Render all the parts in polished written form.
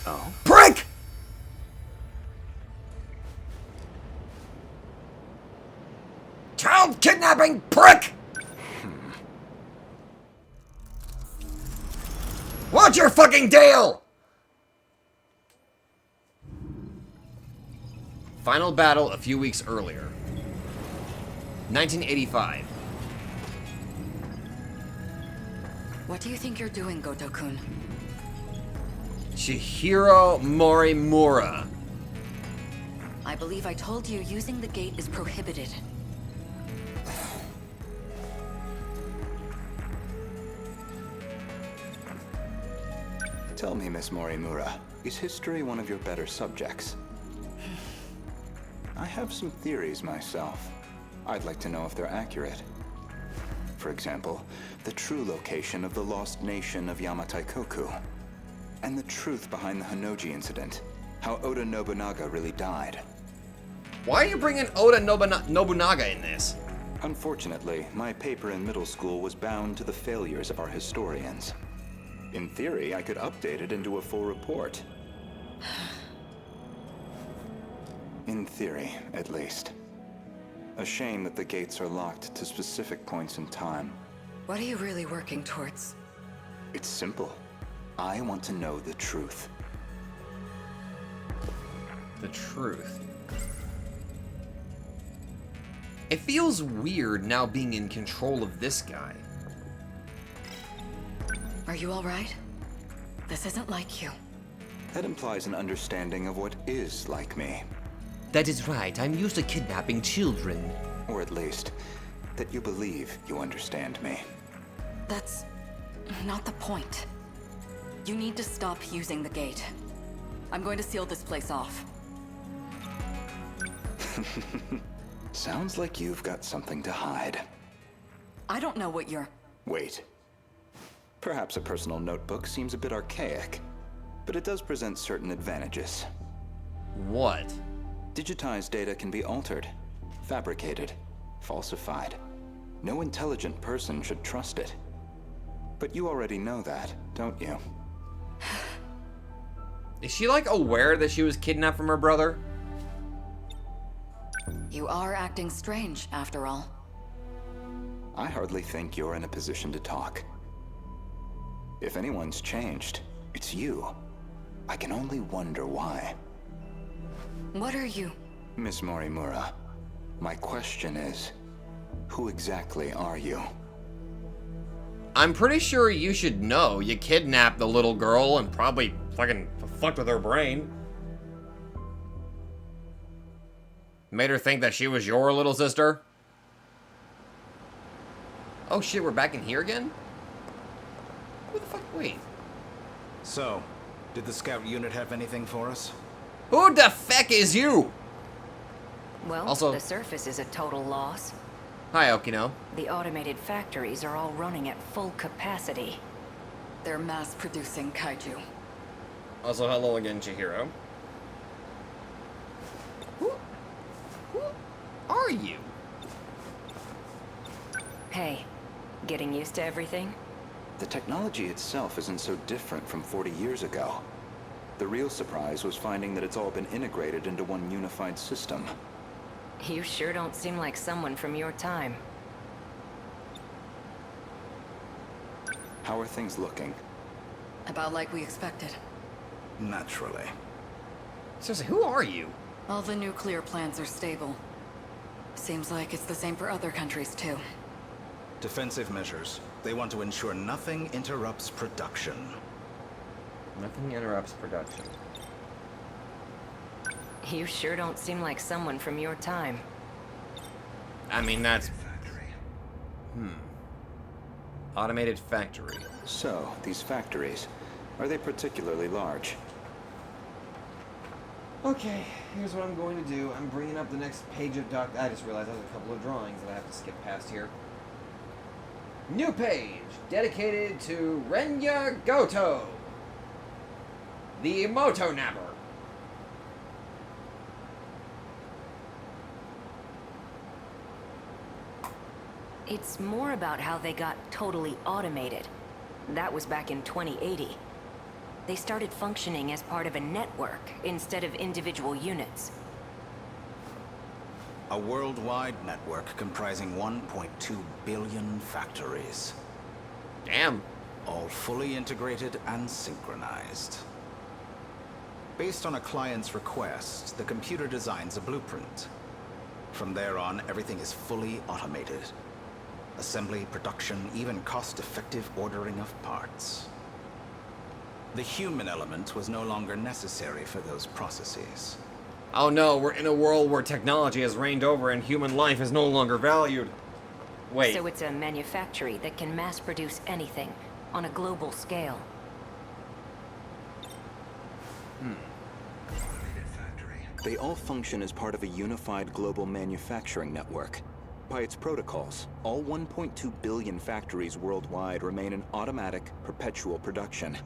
Oh? Prick! Child kidnapping prick! What's your fucking deal? Final battle a few weeks earlier. 1985. What do you think you're doing, Goto-kun? Chihiro Morimura. I believe I told you using the gate is prohibited. Tell me, Miss Morimura, is history one of your better subjects? I have some theories myself. I'd like to know if they're accurate. For example, the true location of the lost nation of Yamataikoku. And the truth behind the Honnouji incident. How Oda Nobunaga really died. Why are you bringing Oda Nobunaga in this? Unfortunately, my paper in middle school was bound to the failures of our historians. In theory, I could update it into a full report. In theory, at least. A shame that the gates are locked to specific points in time. What are you really working towards? It's simple. I want to know the truth. The truth. It feels weird now being in control of this guy. Are you alright? This isn't like you. That implies an understanding of what is like me. That is right, I'm used to kidnapping children. Or at least, that you believe you understand me. That's not the point. You need to stop using the gate. I'm going to seal this place off. Sounds like you've got something to hide. I don't know what you're... Wait. Perhaps a personal notebook seems a bit archaic, but it does present certain advantages. What? Digitized data can be altered, fabricated, falsified. No intelligent person should trust it. But you already know that, don't you? Is she like aware that she was kidnapped from her brother? You are acting strange, after all. I hardly think you're in a position to talk. If anyone's changed, it's you. I can only wonder why. What are you? Miss Morimura, my question is, who exactly are you? I'm pretty sure you should know. You kidnapped the little girl and probably fucking fucked with her brain. Made her think that she was your little sister. Oh shit, we're back in here again? Who the fuck? Wait. So, did the scout unit have anything for us? Who the feck is you? Well, Also- the surface is a total loss. Hi, Okino. The automated factories are all running at full capacity. They're mass-producing kaiju. Also, hello again, Chihiro. Who are you? Hey, getting used to everything? The technology itself isn't so different from 40 years ago. The real surprise was finding that it's all been integrated into one unified system. You sure don't seem like someone from your time. How are things looking? About like we expected. Naturally. Seriously, who are you? All the nuclear plants are stable. Seems like it's the same for other countries, too. Defensive measures. They want to ensure nothing interrupts production. Nothing interrupts production. You sure don't seem like someone from your time. I mean, that's... Automated factory. So, these factories, are they particularly large? Okay, here's what I'm going to do. I'm bringing up the next page of I just realized there's a couple of drawings that I have to skip past here. New page, dedicated to RENYA Goto, the Moto Napper. It's more about how they got totally automated. That was back in 2080. They started functioning as part of a network instead of individual units. A worldwide network comprising 1.2 billion factories. Damn. All fully integrated and synchronized. Based on a client's request, the computer designs a blueprint. From there on, everything is fully automated. Assembly, production, even cost-effective ordering of parts. The human element was no longer necessary for those processes. Oh no, we're in a world where technology has reigned over and human life is no longer valued. Wait. So it's a manufactory that can mass produce anything on a global scale. They all function as part of a unified global manufacturing network. By its protocols, all 1.2 billion factories worldwide remain in automatic, perpetual production.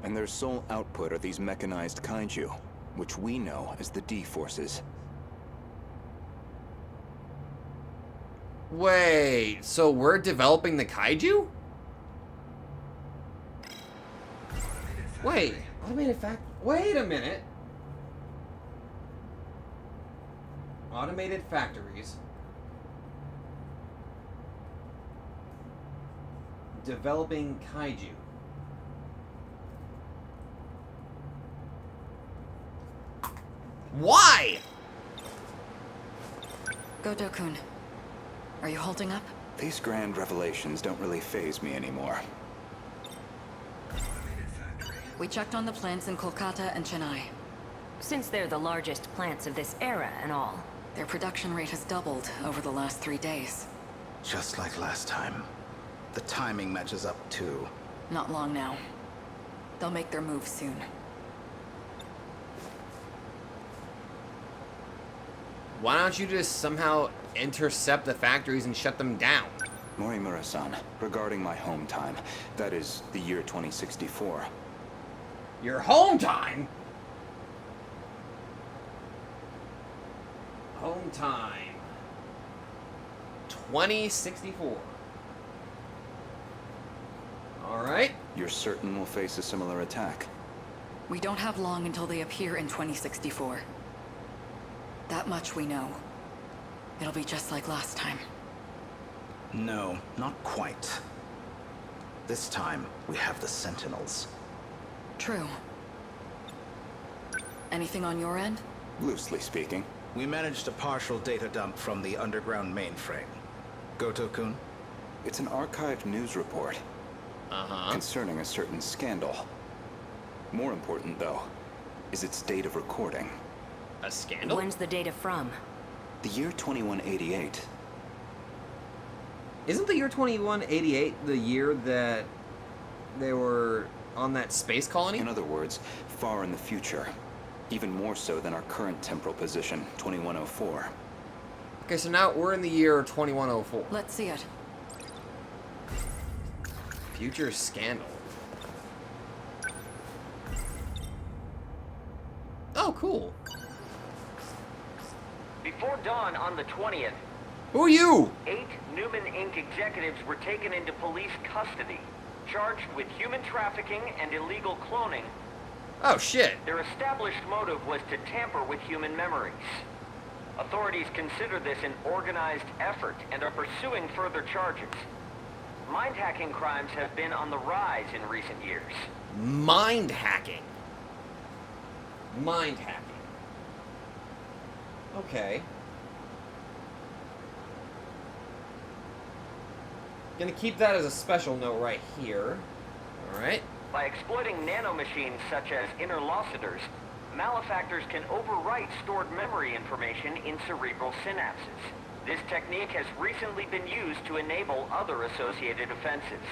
And their sole output are these mechanized kaiju, which we know as the D-Forces. Wait, so we're developing the kaiju? Wait, wait a minute. Automated factories. Developing kaiju. Why? Goto-kun, are you holding up? These grand revelations don't really faze me anymore. We checked on the plants in Kolkata and Chennai. Since they're the largest plants of this era and all. Their production rate has doubled over the last 3 days. Just like last time. The timing matches up too. Not long now. They'll make their move soon. Why don't you just somehow intercept the factories and shut them down? Morimura-san, regarding my home time, that is the year 2064. Your home time? Home time. 2064. Alright. You're certain we'll face a similar attack? We don't have long until they appear in 2064. That much we know. It'll be just like last time. No, not quite. This time, we have the Sentinels. True. Anything on your end? Loosely speaking. We managed a partial data dump from the underground mainframe. Goto-kun? It's an archived news report. Concerning a certain scandal. More important, though, is its date of recording. A scandal? When's the data from? The year 2188. Isn't the year 2188 the year that they were on that space colony? In other words, far in the future. Even more so than our current temporal position, 2104. Okay, so now we're in the year 2104. Let's see it. Future scandal. Oh, cool. Before dawn on the 20th, Who are you? 8 Newman Inc. executives were taken into police custody, charged with human trafficking and illegal cloning. Oh, shit. Their established motive was to tamper with human memories. Authorities consider this an organized effort and are pursuing further charges. Mind-hacking crimes have been on the rise in recent years. Mind hacking. Mind hacking. Okay. Gonna keep that as a special note right here. Alright. By exploiting nanomachines such as interlocutors, malefactors can overwrite stored memory information in cerebral synapses. This technique has recently been used to enable other associated offenses.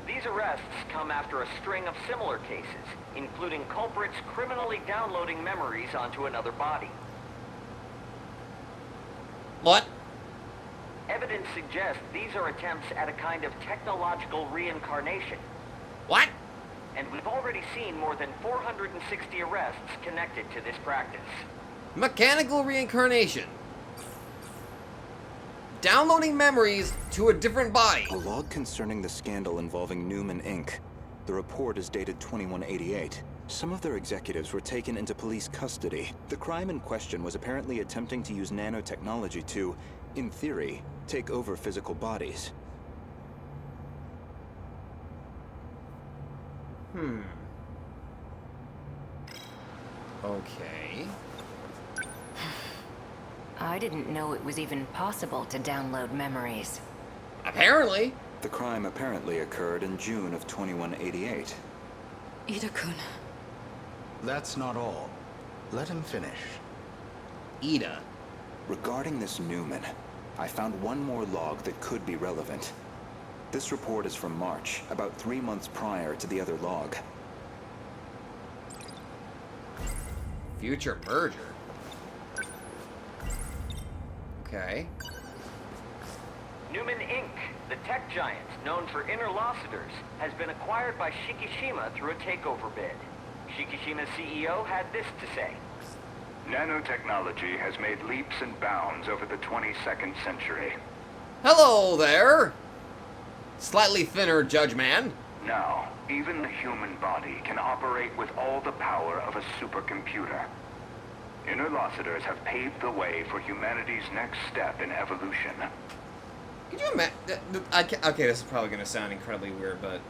These arrests come after a string of similar cases, including culprits criminally downloading memories onto another body. What? Evidence suggests these are attempts at a kind of technological reincarnation. What? And we've already seen more than 460 arrests connected to this practice. Mechanical reincarnation. Downloading memories to a different body. A log concerning the scandal involving Newman Inc. The report is dated 2188. Some of their executives were taken into police custody. The crime in question was apparently attempting to use nanotechnology to, in theory, take over physical bodies. Okay. I didn't know it was even possible to download memories. Apparently. The crime apparently occurred in June of 2188. Ida-kun. That's not all. Let him finish. Ida. Regarding this Newman, I found one more log that could be relevant. This report is from March, about 3 months prior to the other log. Future merger. Okay. Newman Inc., the tech giant known for interlocutors, has been acquired by Shikishima through a takeover bid. Shikishima's CEO had this to say. Nanotechnology has made leaps and bounds over the 22nd century. Hello there! Slightly thinner Judge Man. Now, even the human body can operate with all the power of a supercomputer. Interlocutors have paved the way for humanity's next step in evolution. Could you imagine? Okay, this is probably going to sound incredibly weird, but...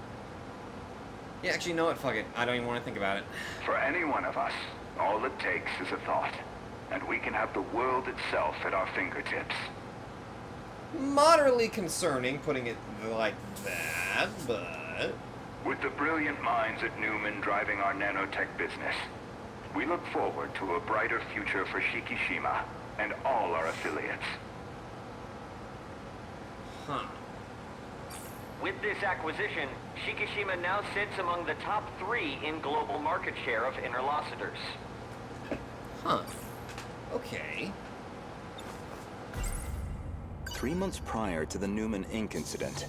Yeah, actually, you know what? Fuck it. I don't even want to think about it. For any one of us, all it takes is a thought, and we can have the world itself at our fingertips. Moderately concerning, putting it like that, but... With the brilliant minds at Newman driving our nanotech business, we look forward to a brighter future for Shikishima and all our affiliates. Huh. With this acquisition, Shikishima now sits among the top 3 in global market share of interlocutors. Huh. Okay. 3 months prior to the Newman Inc. incident,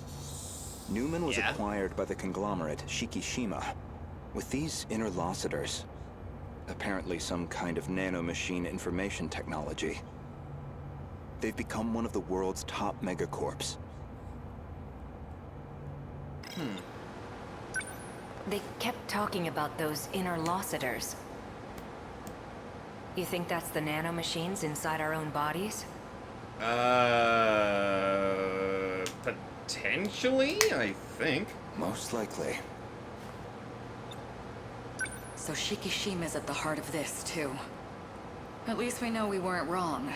Newman was acquired by the conglomerate Shikishima. With these interlocutors, apparently some kind of nanomachine information technology, they've become one of the world's top megacorps. They kept talking about those interlocutors. You think that's the nanomachines inside our own bodies? Potentially, I think. Most likely. So Shikishima's at the heart of this, too. At least we know we weren't wrong.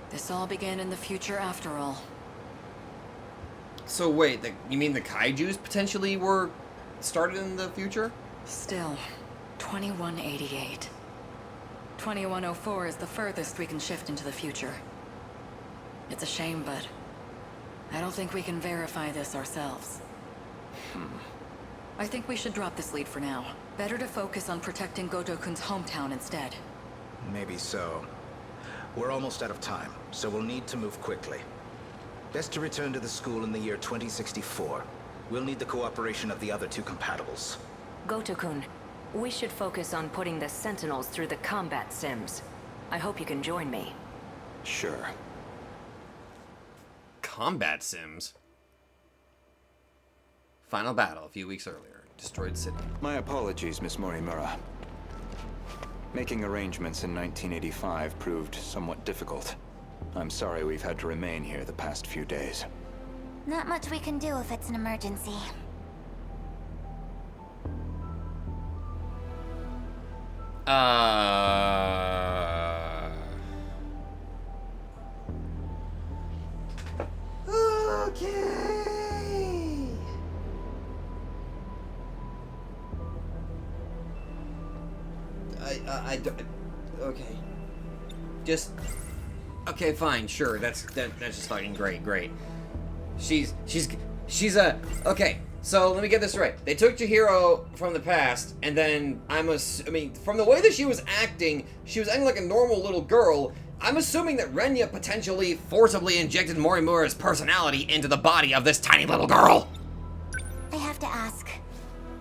This all began in the future after all. So wait, you mean the kaijus potentially were started in the future? Still, 2188. 2104 is the furthest we can shift into the future. It's a shame, but I don't think we can verify this ourselves. I think we should drop this lead for now. Better to focus on protecting Gotokun's hometown instead. Maybe so. We're almost out of time, so we'll need to move quickly. Best to return to the school in the year 2064. We'll need the cooperation of the other 2 compatibles. Gotokun, we should focus on putting the Sentinels through the combat sims. I hope you can join me. Sure. Combat sims. Final battle a few weeks earlier. Destroyed city. My apologies, Miss Morimura. Making arrangements in 1985 proved somewhat difficult. I'm sorry we've had to remain here the past few days. Not much we can do if it's an emergency. Okay. I don't. Okay. Just. Okay, fine, sure. That's just fucking great. She's a. Okay, so let me get this right. They took Chihiro from the past, and then I mean, from the way that she was acting like a normal little girl. I'm assuming that RENYA potentially forcibly injected Morimura's personality into the body of this tiny little girl. I have to ask,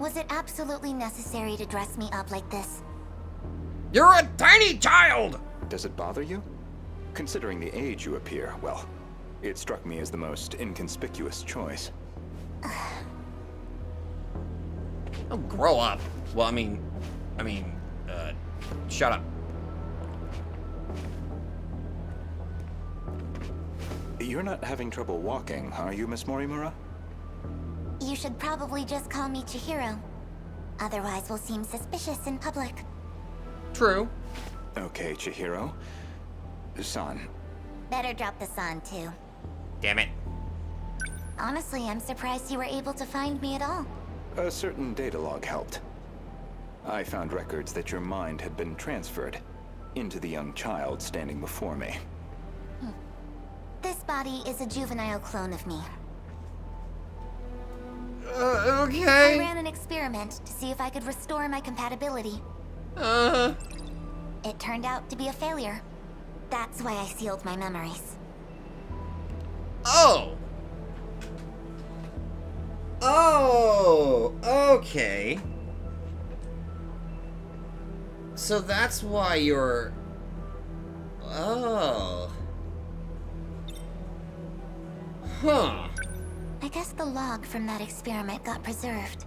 was it absolutely necessary to dress me up like this? You're a tiny child! Does it bother you? Considering the age you appear, well, it struck me as the most inconspicuous choice. Oh, grow up. Well, shut up. You're not having trouble walking, are you, Miss Morimura? You should probably just call me Chihiro. Otherwise, we'll seem suspicious in public. True. Okay, Chihiro. San. Better drop the san, too. Damn it. Honestly, I'm surprised you were able to find me at all. A certain data log helped. I found records that your mind had been transferred into the young child standing before me. This body is a juvenile clone of me. I Okay. ran an experiment to see if I could restore my compatibility. It turned out to be a failure. That's why I sealed my memories. Oh. Oh, okay. So that's why you're... Oh. Huh. I guess the log from that experiment got preserved.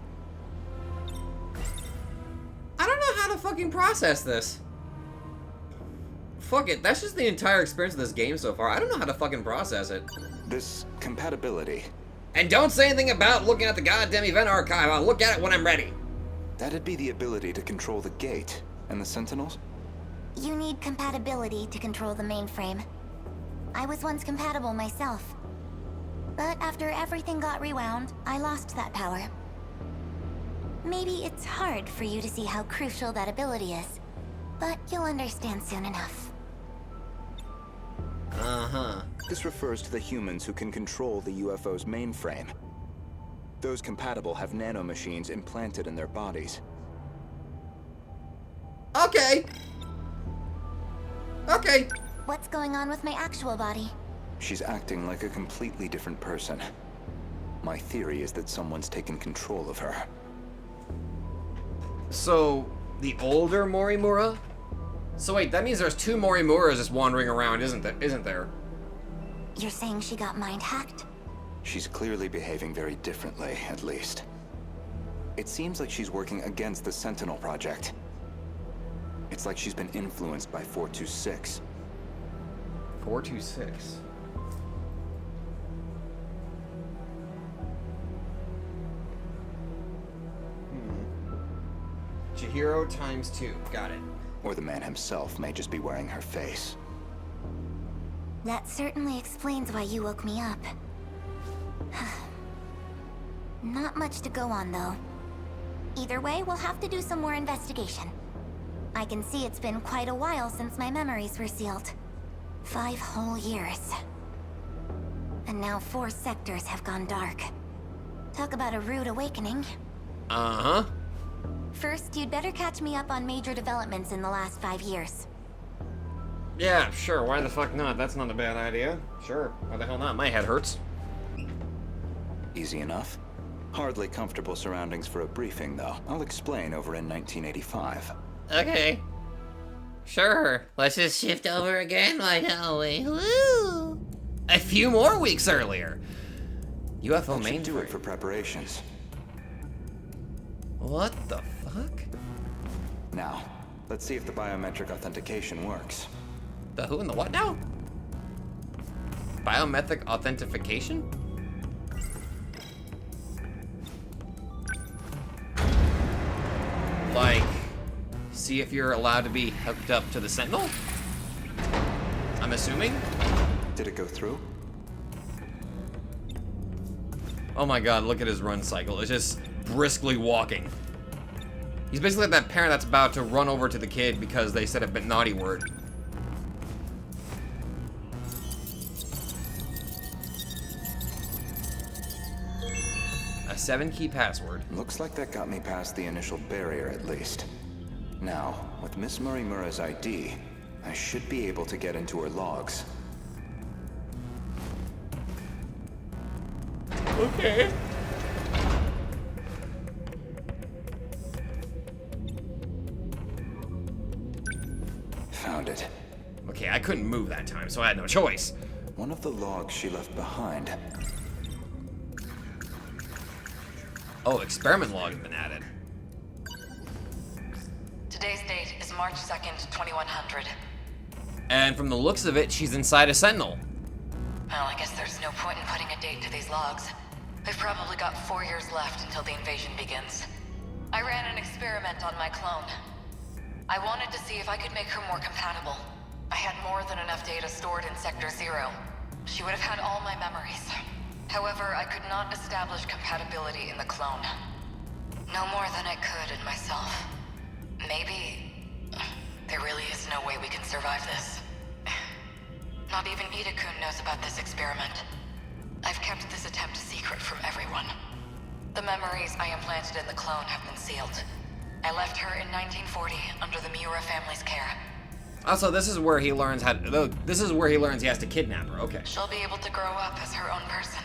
I don't know how to fucking process this. Fuck it, that's just the entire experience of this game so far. I don't know how to fucking process it. This compatibility, And don't say anything about looking at the goddamn event archive. I'll look at it when I'm ready. that'd be the ability to control the gate and the Sentinels? You need compatibility to control the mainframe. I was once compatible myself. But after everything got rewound, I lost that power. Maybe it's hard for you to see how crucial that ability is, but you'll understand soon enough. Uh-huh. This refers to the humans who can control the UFO's mainframe. Those compatible have nanomachines implanted in their bodies. Okay. Okay. What's going on with my actual body? She's acting like a completely different person. My theory is that someone's taken control of her. So, the older Morimura? So wait, that means there's two Morimuras just wandering around, isn't there? You're saying she got mind hacked? She's clearly behaving very differently, at least. It seems like she's working against the Sentinel project. It's like she's been influenced by 426. 426. Chihiro times 2. Got it. Or the man himself may just be wearing her face. That certainly explains why you woke me up. Not much to go on, though. Either way, we'll have to do some more investigation. I can see it's been quite a while since my memories were sealed. 5 whole years. And now 4 sectors have gone dark. Talk about a rude awakening. Uh-huh. First, you'd better catch me up on major developments in the last 5 years. Yeah, sure. Why the fuck not? That's not a bad idea. Sure. Why the hell not? My head hurts. Easy enough. Hardly comfortable surroundings for a briefing, though. I'll explain over in 1985. Okay. Sure. Let's just shift over again, why don't we? Woo! A few more weeks earlier. UFO That should do it mainframe. for preparations. What the fuck? Now, let's see if the biometric authentication works. The who and the what now? Biometric authentication? Like, see if you're allowed to be hooked up to the Sentinel? I'm assuming? Did it go through? Oh my god, look at his run cycle. It's just briskly walking. He's basically like that parent that's about to run over to the kid because they said a naughty word. A 7-key password. Looks like that got me past the initial barrier, at least. Now, with Miss Morimura's ID, I should be able to get into her logs. Okay. Found it. Okay, I couldn't move that time, so I had no choice. One of the logs she left behind. Oh, experiment log has been added. Today's date is March 2nd, 2100. And from the looks of it, she's inside a Sentinel. Well, I guess there's no point in putting a date to these logs. They've probably got 4 years left until the invasion begins. I ran an experiment on my clone. I wanted to see if I could make her more compatible. I had more than enough data stored in Sector 0. She would have had all my memories. However, I could not establish compatibility in the clone. No more than I could in myself. Maybe... there really is no way we can survive this. Not even Ida-kun knows about this experiment. I've kept this attempt secret from everyone. The memories I implanted in the clone have been sealed. I left her in 1940 under the Miura family's care. Also, this is where he learns how to, this is where he learns he has to kidnap her. Okay. She'll be able to grow up as her own person.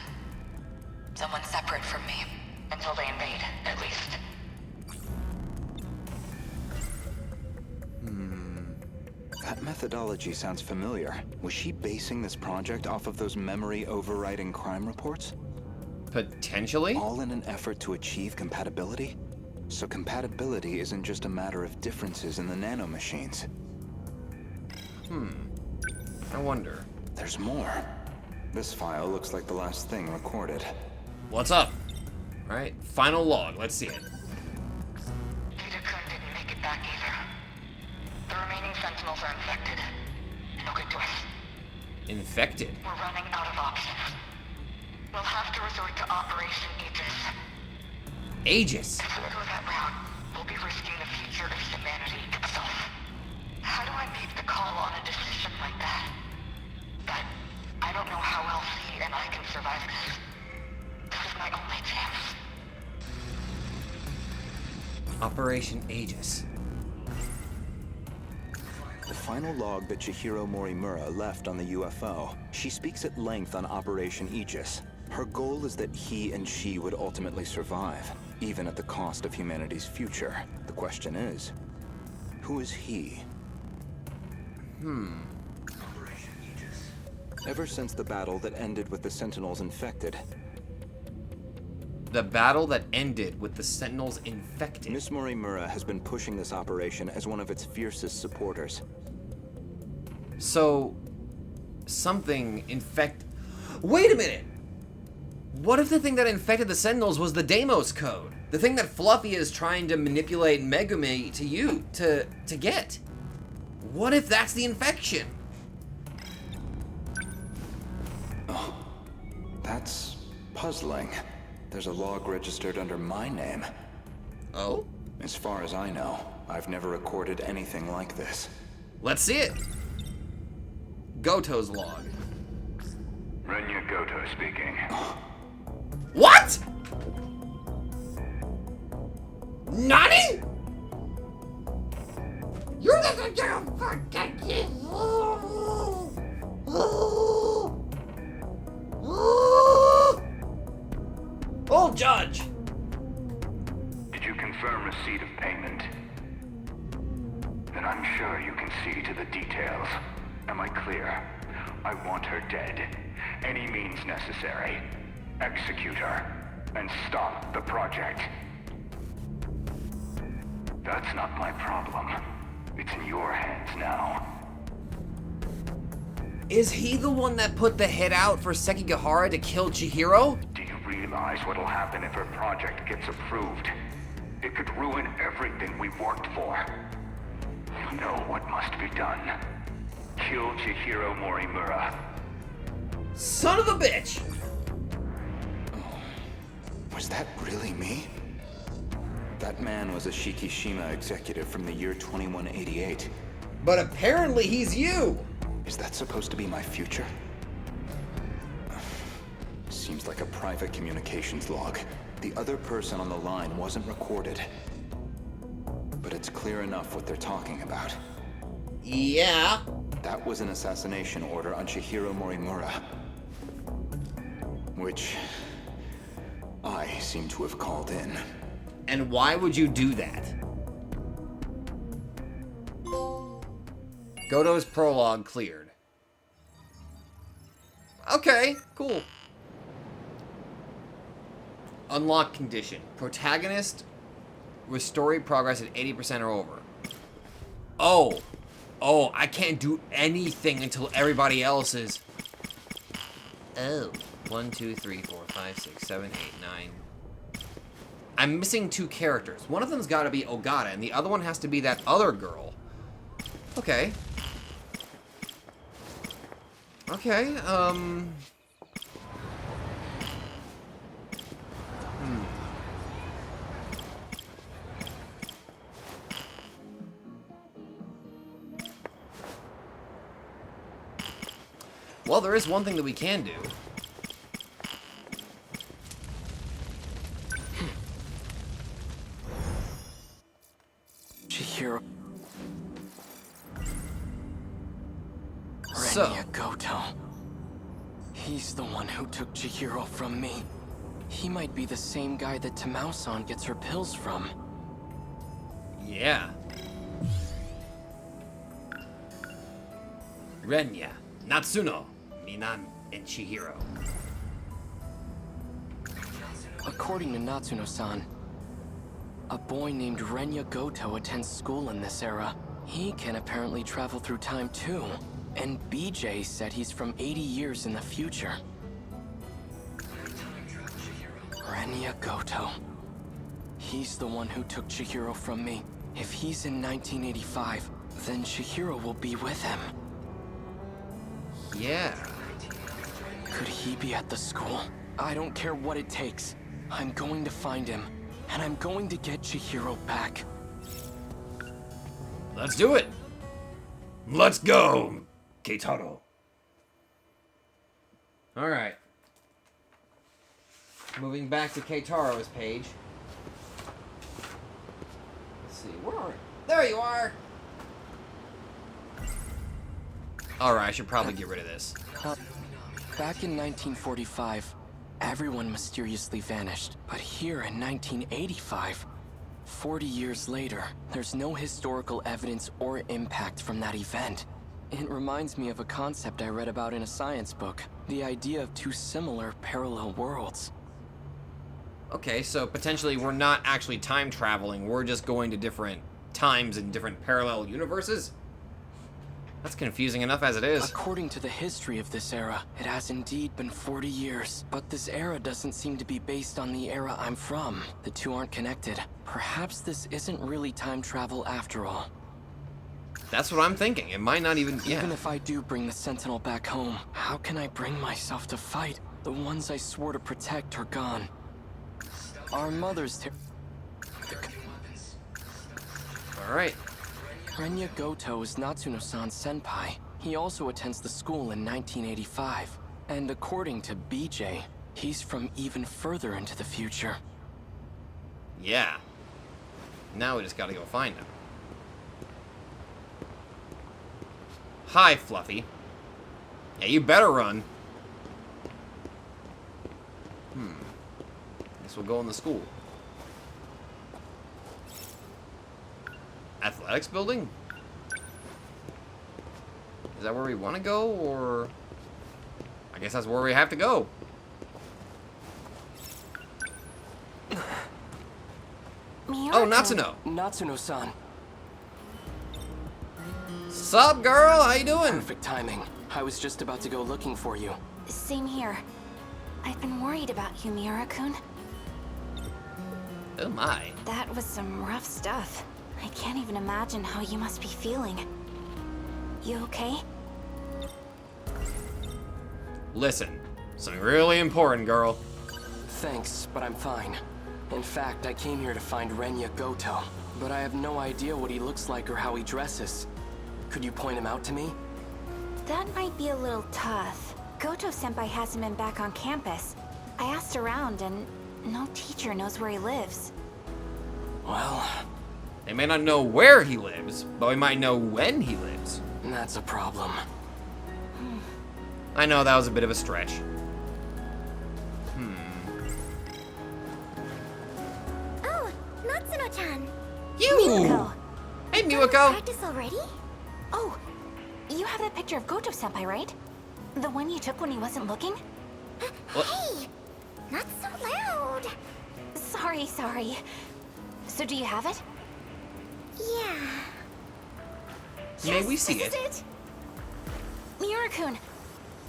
Someone separate from me. Until they invade, at least. That methodology sounds familiar. Was she basing this project off of those memory overriding crime reports? Potentially? All in an effort to achieve compatibility? So compatibility isn't just a matter of differences in the nanomachines. I wonder. There's more. This file looks like the last thing recorded. What's up? Alright, final log. Let's see it. Ida-kun didn't make it back either. The remaining Sentinels are infected. No good to us. Infected? We're running out of options. We'll have to resort to Operation Aegis. Aegis? If we go that route, we'll be risking the future of humanity itself. How do I make the call on a decision like that? But I don't know how else he and I can survive this. This is my only chance. Operation Aegis. The final log that Chihiro Morimura left on the UFO, she speaks at length on Operation Aegis. Her goal is that he and she would ultimately survive, even at the cost of humanity's future. The question is, who is he? Operation Aegis. Ever since the battle that ended with the Sentinels infected, The battle that ended with the Sentinels infected. Miss Morimura has been pushing this operation as one of its fiercest supporters. So, something Wait a minute! What if the thing that infected the Sentinels was the Deimos code? The thing that Fluffy is trying to manipulate Megumi to get? What if that's the infection? Oh, that's puzzling. There's a log registered under my name. Oh? As far as I know, I've never recorded anything like this. Let's see it. Goto's log. RENYA Goto speaking. What? Nani? You're the Oh, Judge! Did you confirm receipt of payment? Then I'm sure you can see to the details. Am I clear? I want her dead. Any means necessary. Execute her. And stop the project. That's not my problem. It's in your hands now. Is he the one that put the hit out for Sekigahara to kill Chihiro? Do you realize what'll happen if her project gets approved? It could ruin everything we've worked for. You know what must be done. Kill Chihiro Morimura. Son of a bitch! Was that really me? That man was a Shikishima executive from the year 2188. But apparently he's you! Is that supposed to be my future? Seems like a private communications log. The other person on the line wasn't recorded. But it's clear enough what they're talking about. Yeah? That was an assassination order on Chihiro Morimura. Which I seem to have called in. And why would you do that? Goto's prologue cleared. Okay, cool. Unlock condition. Protagonist with story progress at 80% or over. Oh. Oh, I can't do anything until everybody else is... Oh. 1, 2, 3, 4, 5, 6, 7, 8, 9. I'm missing 2 characters. One of them's got to be Ogata, and the other one has to be that other girl. Okay. Okay, Well, there is one thing that we can do. Chihiro. So. RENYA Goto. He's the one who took Chihiro from me. He might be the same guy that Tamao-san gets her pills from. Yeah. Renya, Natsuno, Minan, and Chihiro. According to Natsuno-san, a boy named RENYA Goto attends school in this era. He can apparently travel through time too. And BJ said he's from 80 years in the future. RENYA Goto. He's the one who took Chihiro from me. If he's in 1985, then Chihiro will be with him. Yeah. Could he be at the school? I don't care what it takes. I'm going to find him, and I'm going to get Chihiro back. Let's do it. Let's go, Keitaro. All right. Moving back to Keitaro's page. Let's see, where are you? There you are. All right, I should probably get rid of this. Back in 1945, everyone mysteriously vanished. But here in 1985, 40 years later, there's no historical evidence or impact from that event. It reminds me of a concept I read about in a science book. The idea of 2 similar parallel worlds. Okay, so potentially we're not actually time traveling. We're just going to different times in different parallel universes? That's confusing enough as it is. According to the history of this era, it has indeed been 40 years. But this era doesn't seem to be based on the era I'm from. The 2 aren't connected. Perhaps this isn't really time travel after all. That's what I'm thinking. It might not even... Yeah. Even if I do bring the Sentinel back home, how can I bring myself to fight? The ones I swore to protect are gone. Our mother's... Alright. RENYA Goto is Natsuno-san's senpai. He also attends the school in 1985. And according to BJ, he's from even further into the future. Yeah. Now we just gotta go find him. Hi, Fluffy. Yeah, you better run. Guess we'll go in the school. Athletics building? Is that where we want to go, or... I guess that's where we have to go. Oh, Natsuno. Natsuno-san. Sup, girl? How you doing? Perfect timing. I was just about to go looking for you. Same here. I've been worried about you, Miura-kun. Oh my. That was some rough stuff. I can't even imagine how you must be feeling. You okay? Listen, something really important, girl. Thanks, but I'm fine. In fact, I came here to find RENYA Goto, but I have no idea what he looks like or how he dresses. Could you point him out to me? That might be a little tough. Goto-senpai hasn't been back on campus. I asked around and no teacher knows where he lives. Well... They may not know where he lives, but we might know when he lives. That's a problem. I know that was a bit of a stretch. Oh, Natsuno-chan. You! Miwako. Hey, Done Miwako! practice already? Oh, you have that picture of Goto-senpai, right? The one you took when he wasn't looking? What? Hey! Not so loud! Sorry. So do you have it? Yeah. May we see this it? is it? Miura-kun,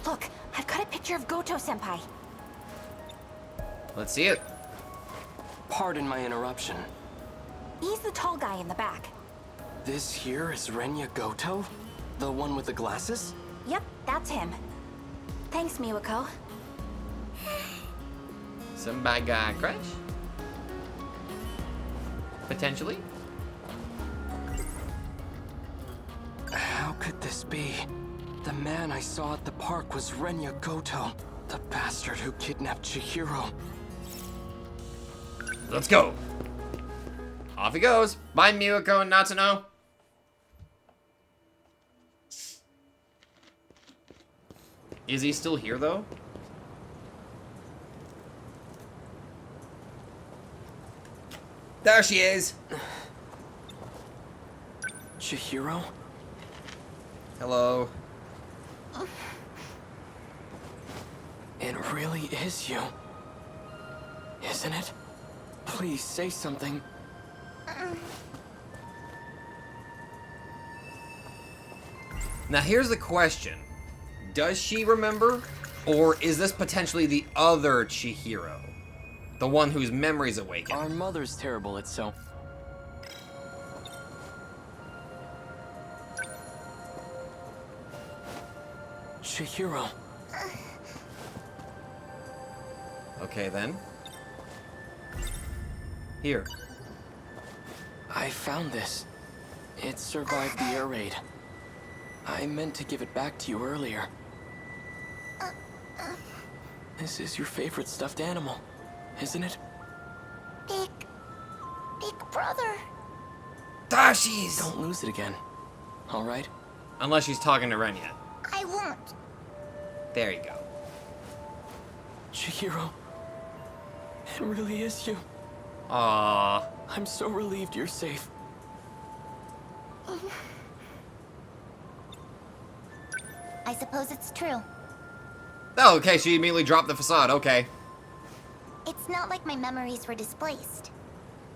look, I've got a picture of Goto-senpai. Let's see it. Pardon my interruption. He's the tall guy in the back. This here is RENYA Goto? The one with the glasses? Yep, that's him. Thanks, Miwako. Some bad guy crush? Potentially? How could this be? The man I saw at the park was RENYA Goto, the bastard who kidnapped Chihiro. Let's go. Off he goes. Bye, Miwako and Natsuno. Is he still here, though? There she is. Chihiro? Hello. It really is you. Isn't it? Please say something. Now here's the question. Does she remember? Or is this potentially the other Chihiro? The one whose memories awaken? Our mother's terrible at so. Chihiro. Okay then. Here. I found this. It survived the air raid. I meant to give it back to you earlier. This is your favorite stuffed animal, isn't it? Big brother. Dashies! Don't lose it again. All right? Unless she's talking to RENYA. I won't. There you go. Chihiro. It really is you. Aww. I'm so relieved you're safe. I suppose it's true. Oh, okay, she immediately dropped the facade, okay. It's not like my memories were displaced.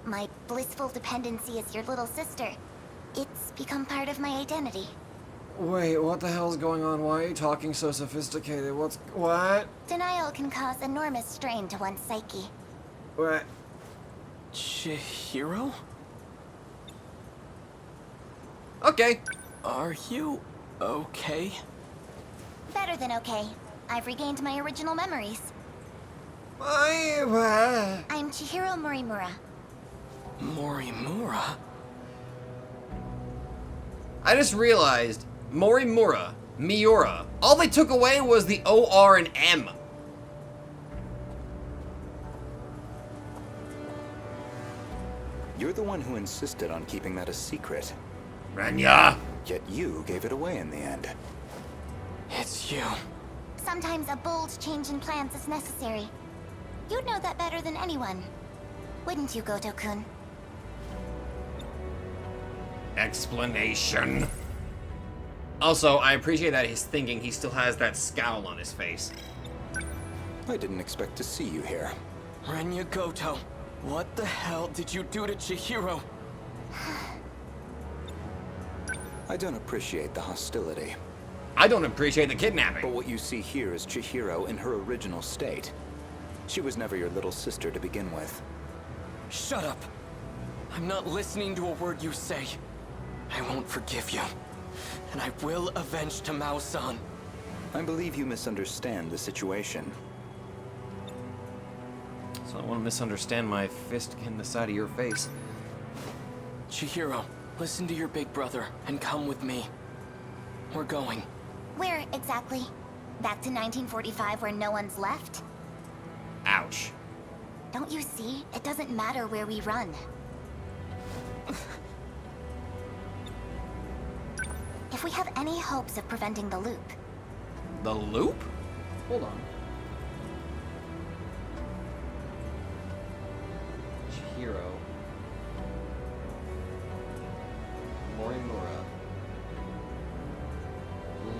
My blissful dependency as your little sister. It's become part of my identity. Wait, what the hell's going on? Why are you talking so sophisticated? What? Denial can cause enormous strain to one's psyche. What? Chihiro? Okay. Are you okay? Better than okay. I've regained my original memories. I'm Chihiro Morimura. Morimura? I just realized, Morimura, Miura, all they took away was the O-R and M. You're the one who insisted on keeping that a secret. RENYA! Yet you gave it away in the end. It's you. Sometimes a bold change in plans is necessary. You'd know that better than anyone. Wouldn't you, Goto-kun? Explanation. Also, I appreciate that he's thinking he still has that scowl on his face. I didn't expect to see you here. RENYA Goto, what the hell did you do to Chihiro? I don't appreciate the hostility. I don't appreciate the kidnapping. But what you see here is Chihiro in her original state. She was never your little sister to begin with. Shut up. I'm not listening to a word you say. I won't forgive you. And I will avenge Tamao-san. I believe you misunderstand the situation. So I want to misunderstand my fist in the side of your face. Chihiro, listen to your big brother and come with me. We're going. Where exactly? Back to 1945 where no one's left? Ouch. Don't you see? It doesn't matter where we run. If we have any hopes of preventing the loop. The loop? Hold on. Chihiro. Morimura.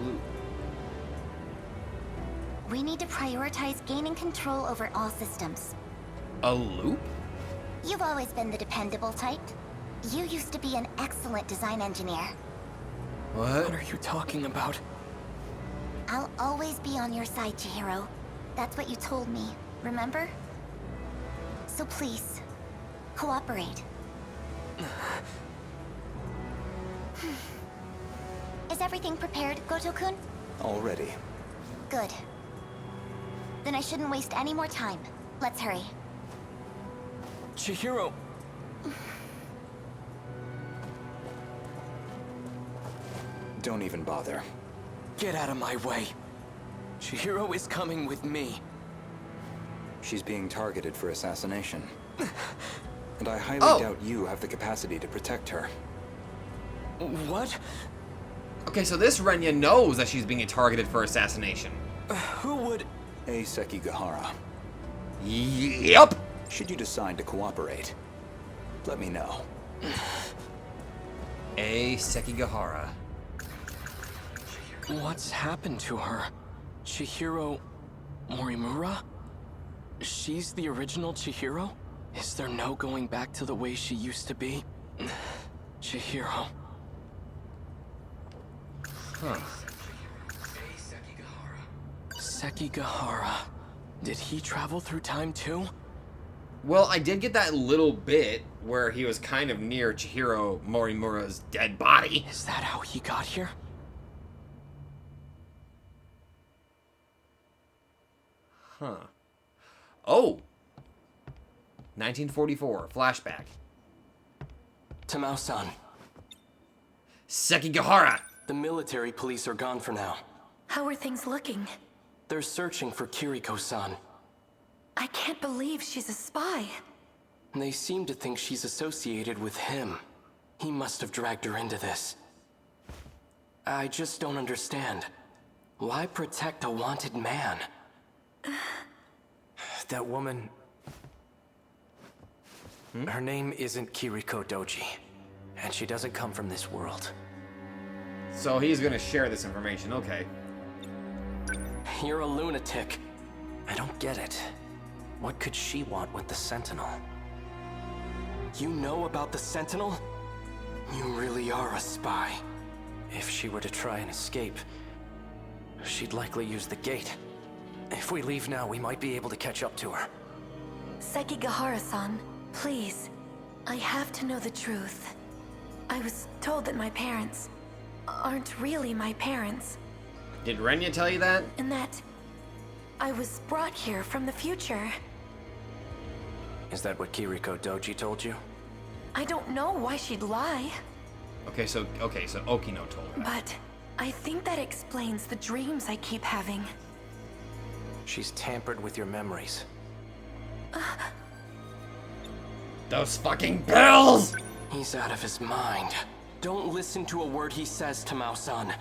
Loop. We need to prioritize gaining control over all systems. A loop? You've always been the dependable type. You used to be an excellent design engineer. What are you talking about? I'll always be on your side, Chihiro. That's what you told me, remember? So please, cooperate. Is everything prepared, Goto-kun? Already. Good. Then I shouldn't waste any more time. Let's hurry. Chihiro! Don't even bother. Get out of my way. Chihiro is coming with me. She's being targeted for assassination. And I highly doubt you have the capacity to protect her. What? Okay, so this RENYA knows that she's being targeted for assassination. Who would... A Sekigahara. Yep! Should you decide to cooperate, let me know. A Sekigahara. What's happened to her? Chihiro... Morimura? She's the original Chihiro? Is there no going back to the way she used to be? Chihiro. Huh. Sekigahara. Did he travel through time too? Well, I did get that little bit where he was kind of near Chihiro Morimura's dead body. Is that how he got here? Huh. Oh! 1944, flashback. Tamao-san. Sekigahara! The military police are gone for now. How are things looking? They're searching for Kiriko-san. I can't believe she's a spy. They seem to think she's associated with him. He must have dragged her into this. I just don't understand. Why protect a wanted man? That woman... Her name isn't Kiriko Doji, and she doesn't come from this world. So he's gonna share this information, okay. You're a lunatic. I don't get it. What could she want with the Sentinel? You know about the Sentinel? You really are a spy. If she were to try and escape, she'd likely use the gate. If we leave now, we might be able to catch up to her. Sekigahara-san, please. I have to know the truth. I was told that my parents aren't really my parents. Did RENYA tell you that? And that I was brought here from the future. Is that what Kiriko Doji told you? I don't know why she'd lie. Okay, so Okino told her. But I think that explains the dreams I keep having. She's tampered with your memories. Those fucking bills! He's out of his mind. Don't listen to a word he says, Tamao-san.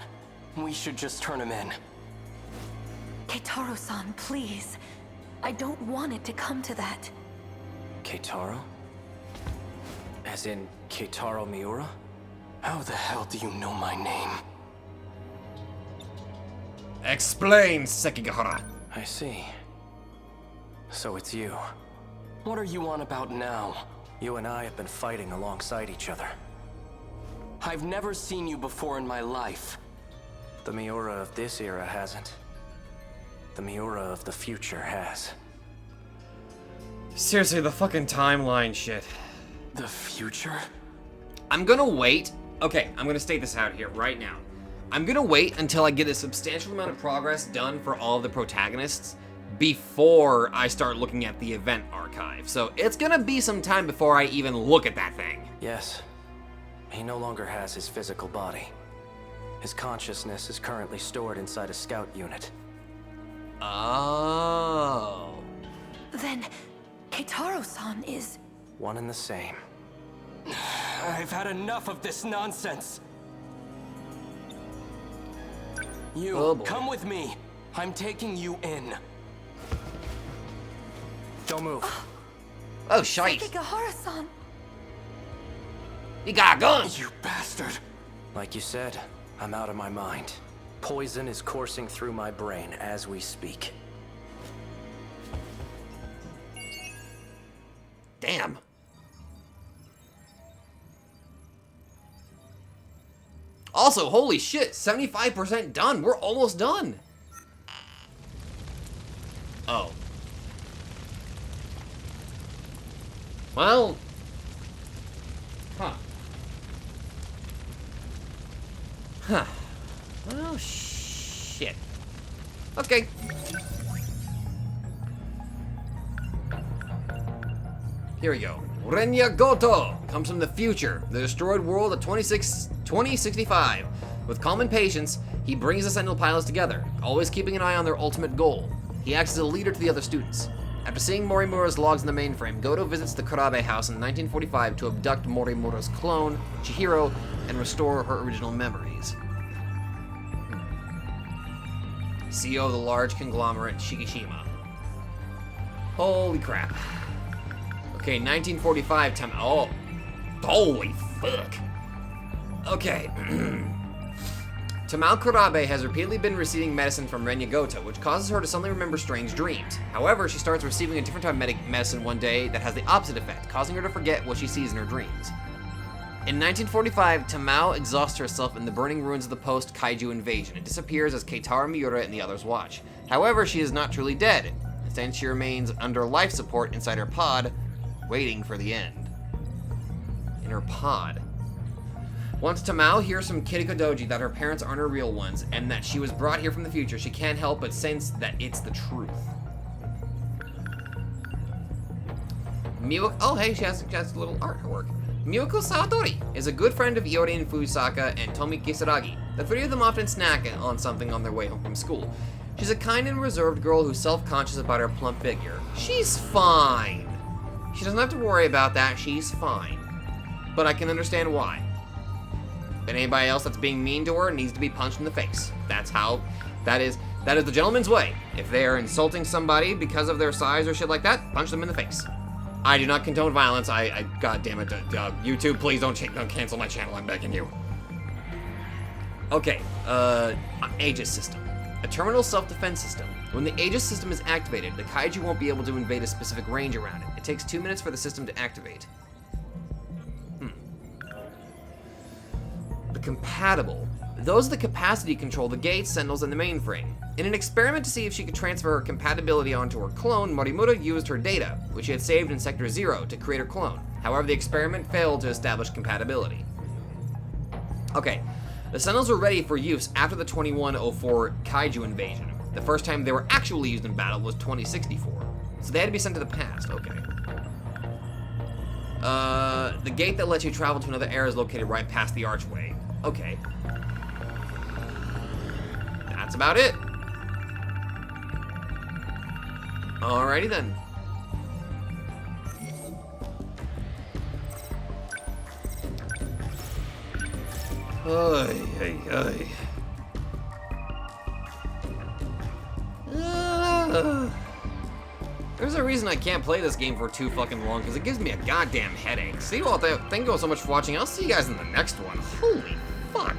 We should just turn him in. Keitaro-san, please. I don't want it to come to that. Keitaro? As in Keitaro Miura? How the hell do you know my name? Explain, Sekigahara. I see. So it's you. What are you on about now? You and I have been fighting alongside each other. I've never seen you before in my life. The Miura of this era hasn't. The Miura of the future has. Seriously, the fucking timeline shit. The future? I'm gonna wait. Okay, I'm gonna state this out here right now. I'm gonna wait until I get a substantial amount of progress done for all of the protagonists before I start looking at the event archive. So it's gonna be some time before I even look at that thing. Yes. He no longer has his physical body. His consciousness is currently stored inside a scout unit. Oh. Then Keitaro-san is... One and the same. I've had enough of this nonsense. You, Oh, boy. come with me. I'm taking you in. Don't move. Oh, shite. Sekigahara-san. He got a gun. You bastard. Like you said, I'm out of my mind. Poison is coursing through my brain as we speak. Damn. Also, holy shit, 75% done. We're almost done. Oh. Well. Huh. Huh. Well, shit. Okay. Here we go. RENYA Goto comes from the future, the destroyed world of 2065. With calm and patience, he brings the Sentinel pilots together, always keeping an eye on their ultimate goal. He acts as a leader to the other students. After seeing Morimura's logs in the mainframe, Goto visits the Kurabe house in 1945 to abduct Morimura's clone, Chihiro, and restore her original memories. CEO of the large conglomerate Shikishima. Holy crap. Okay, 1945 time. Oh, holy fuck. Okay. Tamao Kurabe has repeatedly been receiving medicine from RENYA Goto, which causes her to suddenly remember strange dreams. However, she starts receiving a different type of medicine one day that has the opposite effect, causing her to forget what she sees in her dreams. In 1945, Tamao exhausts herself in the burning ruins of the post-kaiju invasion and disappears as Keitaro Miura and the others watch. However, she is not truly dead, since she remains under life support inside her pod, waiting for the end. In her pod. Once Tamao hears from Kiriko Doji that her parents aren't her real ones, and that she was brought here from the future, she can't help but sense that it's the truth. Oh hey, she has a little artwork. Miyako Sawatori is a good friend of Iori and Fusaka and Tomi Kisaragi. The three of them often snack on something on their way home from school. She's a kind and reserved girl who's self-conscious about her plump figure. She's fine. She doesn't have to worry about that, she's fine. But I can understand why. And anybody else that's being mean to her needs to be punched in the face. That is the gentleman's way. If they are insulting somebody because of their size or shit like that, punch them in the face. I do not condone violence. God damn it, YouTube, please don't cancel my channel. I'm begging you. Okay, Aegis system. A terminal self-defense system. When the Aegis system is activated, the kaiju won't be able to invade a specific range around it. It takes 2 minutes for the system to activate. The compatible. Those that capacity control the gates, sentinels, and the mainframe. In an experiment to see if she could transfer her compatibility onto her clone, Morimura used her data, which she had saved in Sector 0, to create her clone. However, the experiment failed to establish compatibility. Okay, the sentinels were ready for use after the 2104 kaiju invasion. The first time they were actually used in battle was 2064. So they had to be sent to the past, okay. The gate that lets you travel to another era is located right past the archway. Okay. That's about it. Alrighty then. There's a reason I can't play this game for too fucking long, because it gives me a goddamn headache. See, well, thank you all so much for watching. I'll see you guys in the next one. Holy fuck.